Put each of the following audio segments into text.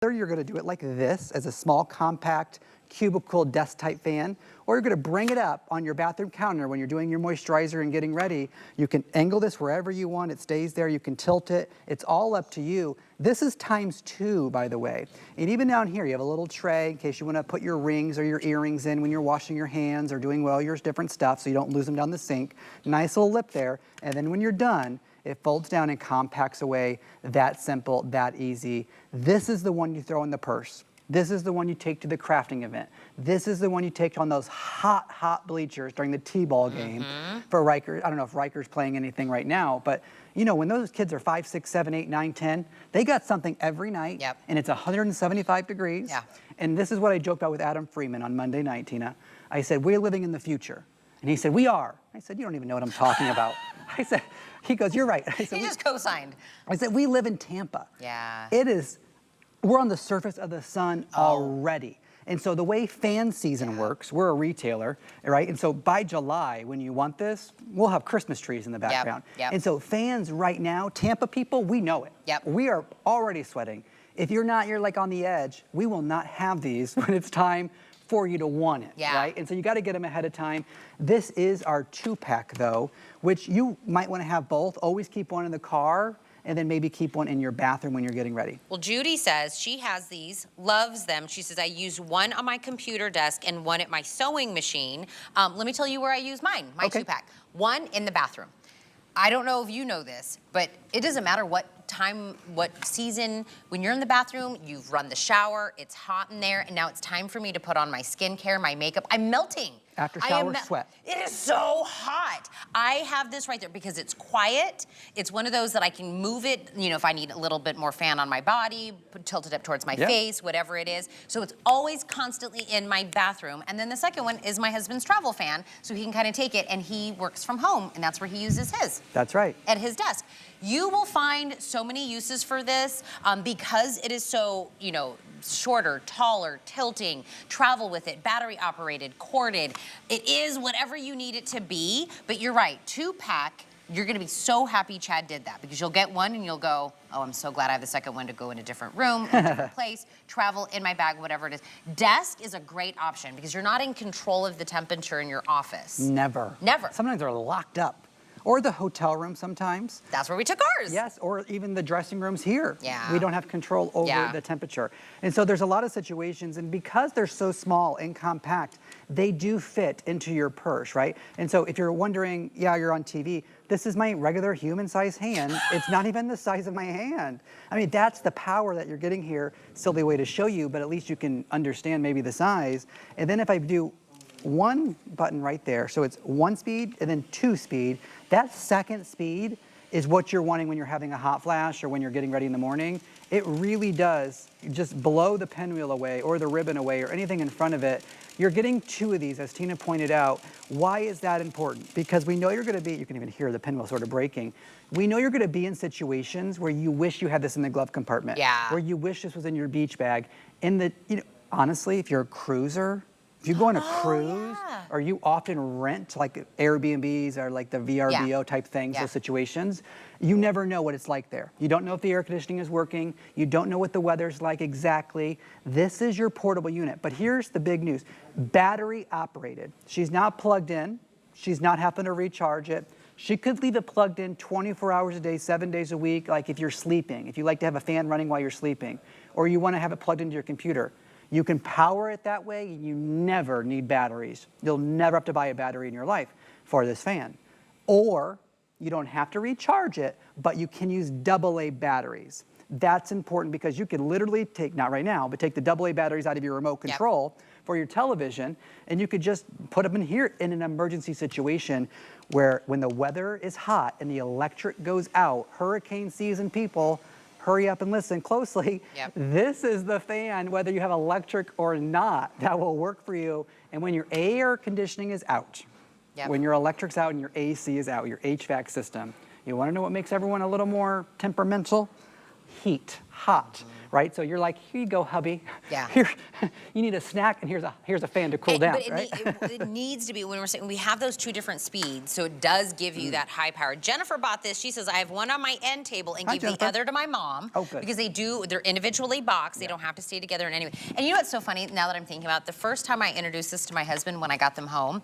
Either you're gonna do it like this, as a small, compact, cubicle desk type fan, or you're gonna bring it up on your bathroom counter when you're doing your moisturizer and getting ready. You can angle this wherever you want, it stays there, you can tilt it, it's all up to you. This is ×2, by the way. And even down here, you have a little tray in case you wanna put your rings or your earrings in when you're washing your hands or doing all your different stuff so you don't lose them down the sink. Nice little lip there, and then when you're done, it folds down and compacts away. That simple, that easy. This is the one you throw in the purse. This is the one you take to the crafting event. This is the one you take on those hot, hot bleachers during the T-ball game for Rikers. I don't know if Rikers playing anything right now, but you know, when those kids are 5, 6, 7, 8, 9, 10, they got something every night, and it's 175 degrees. And this is what I joked about with Adam Freeman on Monday night, Tina. I said, we're living in the future. And he said, we are. I said, you don't even know what I'm talking about. I said, he goes, you're right. I said, he just co-signed. I said, we live in Tampa. Yeah. It is, we're on the surface of the sun already. And so the way fan season works, we're a retailer, right? And so by July, when you want this, we'll have Christmas trees in the background. And so fans right now, Tampa people, we know it. We are already sweating. If you're not, you're like on the edge. We will not have these when it's time for you to want it, right? And so you gotta get them ahead of time. This is our 2-pack though, which you might wanna have both. Always keep one in the car, and then maybe keep one in your bathroom when you're getting ready. Well, Judy says she has these, loves them. She says, I use one on my computer desk and one at my sewing machine. Let me tell you where I use mine, my 2-pack. One in the bathroom. I don't know if you know this, but it doesn't matter what time, what season, when you're in the bathroom, you've run the shower, it's hot in there, and now it's time for me to put on my skincare, my makeup. I'm melting. After shower sweat. It is so hot. I have this right there because it's quiet. It's one of those that I can move it, you know, if I need a little bit more fan on my body, tilt it up towards my face, whatever it is. So it's always constantly in my bathroom. And then the second one is my husband's travel fan, so he can kind of take it, and he works from home, and that's where he uses his. That's right. At his desk. You will find so many uses for this because it is so, you know, shorter, taller, tilting, travel with it, battery operated, corded. It is whatever you need it to be, but you're right, 2-pack, you're gonna be so happy Chad did that because you'll get one and you'll go, oh, I'm so glad I have the second one to go in a different room, in a different place, travel in my bag, whatever it is. Desk is a great option because you're not in control of the temperature in your office. Never. Never. Sometimes they're locked up. Or the hotel room sometimes. That's where we took ours. Yes, or even the dressing rooms here. Yeah. We don't have control over the temperature. And so there's a lot of situations, and because they're so small and compact, they do fit into your purse, right? And so if you're wondering, yeah, you're on TV, this is my regular human-sized hand. It's not even the size of my hand. I mean, that's the power that you're getting here. Silly way to show you, but at least you can understand maybe the size. And then if I do one button right there, so it's 1 speed and then 2 speed. That second speed is what you're wanting when you're having a hot flash or when you're getting ready in the morning. It really does just blow the pinwheel away or the ribbon away or anything in front of it. You're getting 2 of these, as Tina pointed out. Why is that important? Because we know you're gonna be, you can even hear the pinwheel sort of breaking. We know you're gonna be in situations where you wish you had this in the glove compartment. Where you wish this was in your beach bag. In the, you know, honestly, if you're a cruiser, if you go on a cruise, or you often rent like Airbnbs or like the VRBO type things, those situations, you never know what it's like there. You don't know if the air conditioning is working. You don't know what the weather's like exactly. This is your portable unit. But here's the big news. Battery operated. She's not plugged in. She's not having to recharge it. She could leave it plugged in 24 hours a day, 7 days a week, like if you're sleeping, if you like to have a fan running while you're sleeping, or you want to have it plugged into your computer. You can power it that way, and you never need batteries. You'll never have to buy a battery in your life for this fan. Or you don't have to recharge it, but you can use AA batteries. That's important because you can literally take, not right now, but take the AA batteries out of your remote control for your television, and you could just put them in here in an emergency situation where when the weather is hot and the electric goes out, hurricane season people, hurry up and listen closely. This is the fan, whether you have electric or not, that will work for you. And when your air conditioning is out, when your electric's out and your AC is out, your HVAC system, you wanna know what makes everyone a little more temperamental? Heat, hot. right? So you're like, here you go, hubby. Yeah. Here, you need a snack, and here's a fan to cool down, but right? it needs to be, when we're saying, we have those two different speeds, so it does give you that high power. Jennifer bought this. She says, I have one on my end table and Hi, give Jennifer. the other to my mom. Oh, good. Because they're individually boxed. They don't have to stay together in any way. And you know what's so funny, now that I'm thinking about it, the first time I introduced this to my husband when I got them home,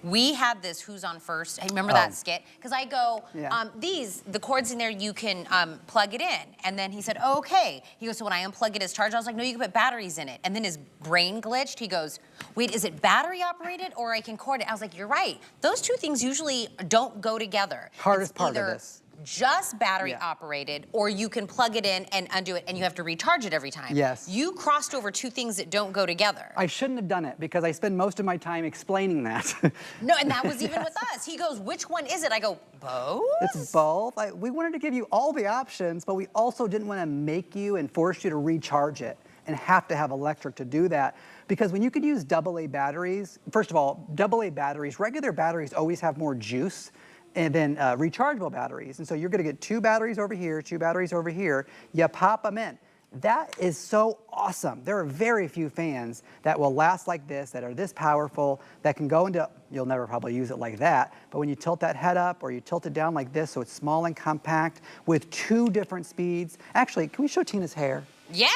we had this Who's on First. Hey, remember that skit? Because I go, the cords in there, you can plug it in. And then he said, oh, okay. He goes, so when I unplug it, it's charged. I was like, no, you can put batteries in it. And then his brain glitched. He goes, wait, is it battery operated or I can cord it? I was like, you're right. Those two things usually don't go together. Hardest part of this. Just battery operated, or you can plug it in and undo it, and you have to recharge it every time. Yes. You crossed over two things that don't go together. I shouldn't have done it because I spend most of my time explaining that. No, and that was even with us. He goes, which one is it? I go, both? It's both. We wanted to give you all the options, but we also didn't want to make you and force you to recharge it and have to have electric to do that. Because when you could use AA batteries, first of all, AA batteries, regular batteries always have more juice and then rechargeable batteries. And so you're gonna get 2 batteries over here, 2 batteries over here, you pop them in. That is so awesome. There are very few fans that will last like this, that are this powerful, that can go into, you'll never probably use it like that, but when you tilt that head up or you tilt it down like this so it's small and compact with 2 different speeds. Actually, can we show Tina's hair? Yeah.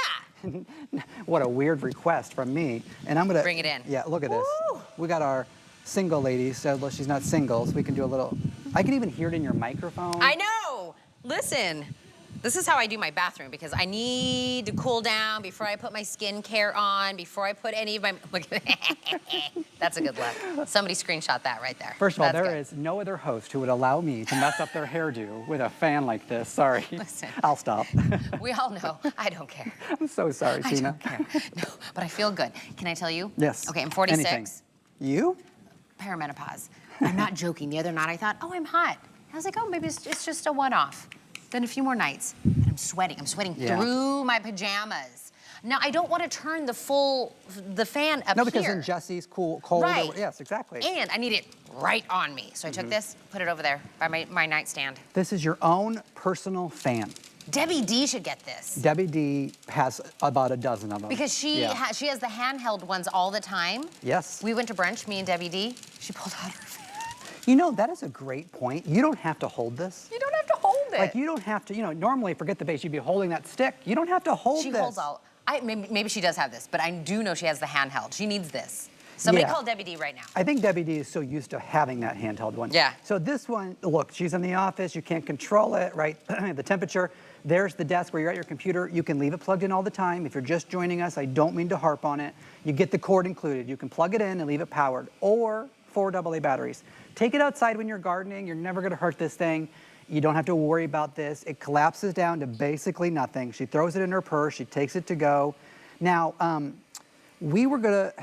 What a weird request from me. And I'm gonna- Bring it in. Yeah, look at this. Woo. We got our single ladies, so she's not single, so we can do a little, I can even hear it in your microphone. I know. Listen, this is how I do my bathroom because I need to cool down before I put my skincare on, before I put any of my, look at that. That's a good look. Somebody screenshot that right there. First of all, That's there good. is no other host who would allow me to mess up their hairdo with a fan like this. Sorry. Listen. I'll stop. We all know. I don't care. I'm so sorry, I Tina. don't care. No, but I feel good. Can I tell you? Yes. Okay, I'm 46. Anything. You? Perimenopause. I'm not joking. The other night I thought, oh, I'm hot. I was like, oh, maybe it's just a one-off. Then a few more nights, and I'm sweating. I'm sweating through my pajamas. Now, I don't want to turn the fan up here. No, because then Jesse's cold. Right. Yes, exactly. And I need it right on me. So I took this, put it over there by my nightstand. This is your own personal fan. Debbie D should get this. Debbie D has about a dozen of them. Because she has the handheld ones all the time. Yes. We went to brunch, me and Debbie D. She pulled out her fan. You know, that is a great point. You don't have to hold this. You don't have to hold it. Like, you don't have to, normally, forget the base, you'd be holding that stick. You don't have to hold this. She holds all. Maybe she does have this, but I do know she has the handheld. She needs this. Somebody call Debbie D right now. I think Debbie D is so used to having that handheld one. Yeah. So this one, look, she's in the office. You can't control it, right? The temperature. There's the desk where you're at your computer. You can leave it plugged in all the time. If you're just joining us, I don't mean to harp on it. You get the cord included. You can plug it in and leave it powered, or 4 AA batteries. Take it outside when you're gardening. You're never gonna hurt this thing. You don't have to worry about this. It collapses down to basically nothing. She throws it in her purse. She takes it to go. Now, we were gonna,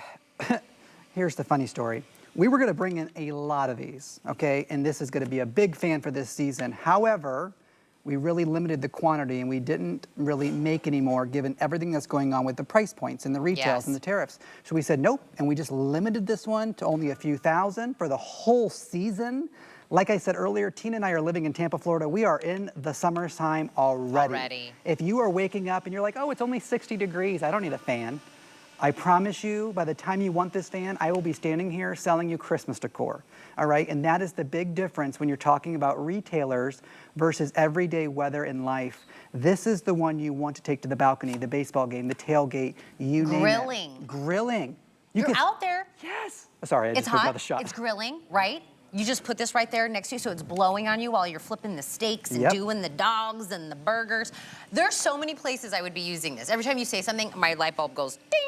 here's the funny story. We were gonna bring in a lot of these, okay? And this is gonna be a big fan for this season. However, we really limited the quantity and we didn't really make any more given everything that's going on with the price points and the retails and the tariffs. So we said nope, and we just limited this one to only a few thousand for the whole season. Like I said earlier, Tina and I are living in Tampa, Florida. We are in the summertime already. If you are waking up and you're like, oh, it's only 60 degrees, I don't need a fan. I promise you, by the time you want this fan, I will be standing here selling you Christmas decor, all right? And that is the big difference when you're talking about retailers versus everyday weather in life. This is the one you want to take to the balcony, the baseball game, the tailgate, you name it. Grilling. You're out there. Yes. Sorry, I just took another shot. It's grilling, right? You just put this right there next to you so it's blowing on you while you're flipping the steaks and doing the dogs and the burgers. There's so many places I would be using this. Every time you say something, my light bulb goes ding.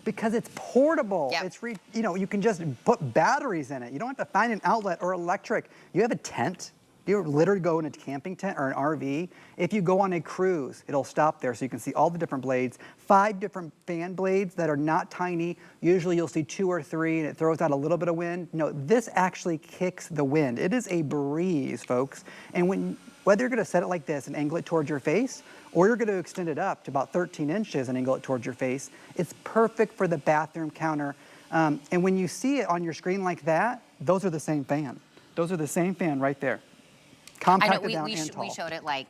Because it's portable. Yep. It's you can just put batteries in it. You don't have to find an outlet or electric. You have a tent. You literally go in a camping tent or an RV. If you go on a cruise, it'll stop there so you can see all the different blades. 5 different fan blades that are not tiny. Usually you'll see 2 or 3 and it throws out a little bit of wind. No, this actually kicks the wind. It is a breeze, folks. And whether you're gonna set it like this and angle it towards your face, or you're gonna extend it up to about 13 inches and angle it towards your face, it's perfect for the bathroom counter. And when you see it on your screen like that, those are the same fan. Those are the same fan right there. Compacted down and tall. We showed it like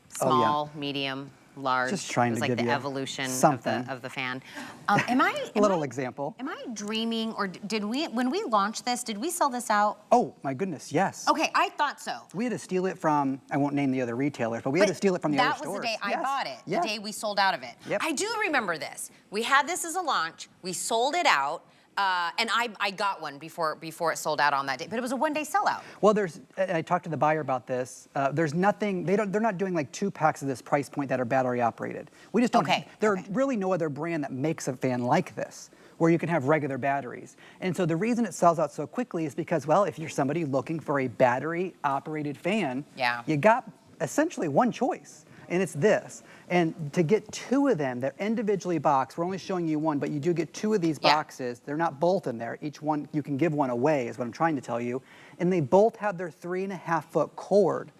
small, medium, large. Just trying it was to like give the you evolution something. of the fan. Am I A little example. Am I dreaming, or did we, when we launched this, did we sell this out? Oh my goodness, yes. Okay, I thought so. We had to steal it from, I won't name the other retailers, but we had to steal it from the other stores. That was the day I bought it, Yes. the day we sold out of it. Yep. I do remember this. We had this as a launch, we sold it out, and I got one before it sold out on that day, but it was a one-day sellout. Well, I talked to the buyer about this. There's nothing, they're not doing like 2 packs of this price point that are battery operated. We just don't, there's really no other brand that makes a fan like this, where you can have regular batteries. And so the reason it sells out so quickly is because, well, if you're somebody looking for a battery operated fan, you got essentially one choice, and it's this. And to get 2 of them, they're individually boxed. We're only showing you one, but you do get 2 of these boxes. They're not both in there. Each one, you can give one away, is what I'm trying to tell you. And they both have their 3.5-foot cord.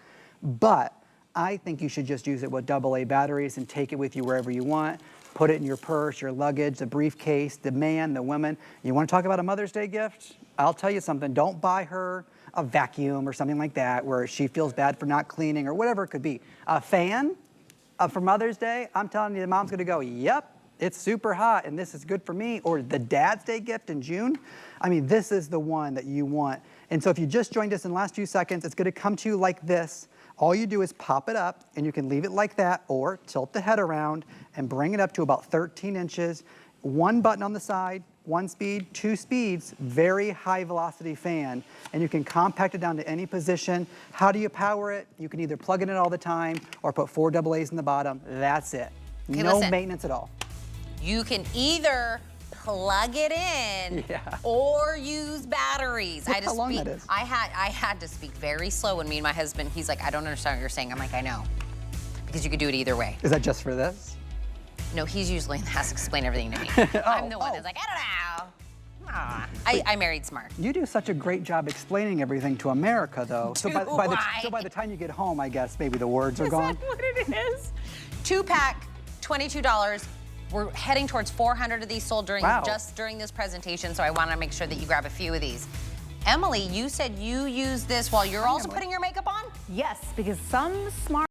But I think you should just use it with AA batteries and take it with you wherever you want. Put it in your purse, your luggage, the briefcase, the man, the woman. You want to talk about a Mother's Day gift? I'll tell you something. Don't buy her a vacuum or something like that where she feels bad for not cleaning or whatever it could be. A fan for Mother's Day, I'm telling you, the mom's going to go, yep, it's super hot and this is good for me. Or the Dad's Day gift in June. I mean, this is the one that you want. And so if you just joined us in the last few seconds, it's going to come to you like this. All you do is pop it up, and you can leave it like that, or tilt the head around and bring it up to about 13 inches. 1 button on the side, 1 speed, 2 speeds, very high velocity fan, and you can compact it down to any position. How do you power it? You can either plug it in all the time or put 4 AA's in the bottom. That's it. Okay, no listen. maintenance at all. You can either plug it in or use batteries. Look how long that is. I had to speak very slow when me and my husband, he's like, I don't understand what you're saying. I'm like, I know. Because you could do it either way. Is that just for this? No, he's usually has to explain everything to me. I'm the one that's like, I don't know. I married smart. You do such a great job explaining everything to America, though. So by the time you get home, I guess maybe the words are gone. Is that what it is? 2-pack, $22. We're heading towards 400 of these sold just during this presentation, so I want to make sure that you grab a few of these. Emily, you said you use this while you're also putting your makeup on? Yes, because some smart